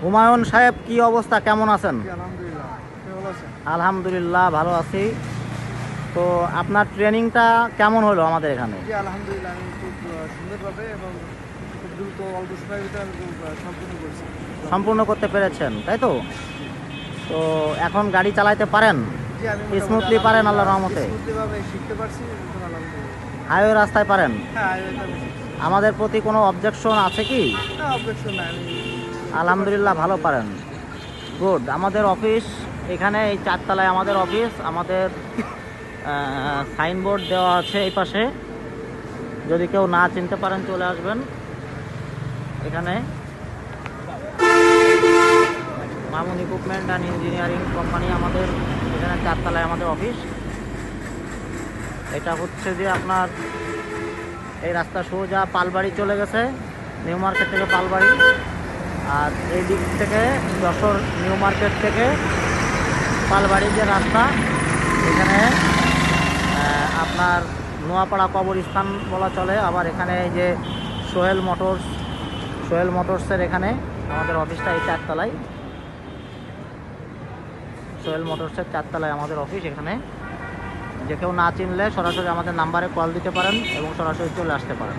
হুমায়ুন সাহেব, কি অবস্থা, কেমন আছেন? আলহামদুলিল্লাহ, আপনি ভালো আছেন? আলহামদুলিল্লাহ ভালো আছি। তো আপনার ট্রেনিংটা কেমন হলো আমাদের এখানে? জি আলহামদুলিল্লাহ, আমি খুব সুন্দরভাবে এবং খুব দ্রুত অল্প সময়ের ভিতরে আমি খুব সম্পূর্ণ করছি। সম্পূর্ণ করতে পেরেছেন, তাই তো? জি। তো এখন গাড়ি চালাতে পারেন? জি আমি মোটামুটি স্মুথলি পারেন আল্লাহর আলহামদুলিল্লাহ রহমতে? স্মুথলিভাবে শিখতে পারছি এবং আলহামদুলিল্লাহ। হাইওয়ে রাস্তায় পারেন? হ্যাঁ, হাইওয়েতে আমি শিখছি। আমাদের প্রতি কোনো অবজেকশন আছে কি? না, অবজেকশন নাই, আমি শিখতে পারছি আলহামদুলিল্লাহ ভালো পারেন। আলহামদুলিল্লাহ। গুড। আমাদের অফিস এখানে এই 4 তলায় আমাদের অফিস। আমাদের সাইনবোর্ড দেওয়া আছে এই পাশে। যদি কেউ না চিনতে পারেন চলে আসবেন এখানে। Mamun equipment and engineering company আমাদের এখানে 4 তলায় আমাদের অফিস। এটা হচ্ছে যে আপনার এই রাস্তা সোজা পালবাড়ি চলে গেছে, নিউ মার্কেট থেকে পালবাড়ি। আর এই দিক থেকে যশোর নিউ মার্কেট থেকে পালবাড়ির যে রাস্তা, এখানে আপনার নোয়াপাড়া কবরস্থান বলা চলে। আবার এখানে এই যে সোহেল মোটরসের এখানে আমাদের অফিসটা এই 4 তলায়। সোহেল মোটরসের 4 তলায় আমাদের অফিস। এখানে যে কেউ না চিনলে সরাসরি আমাদের নাম্বারে কল দিতে পারেন এবং সরাসরি চলে আসতে পারেন।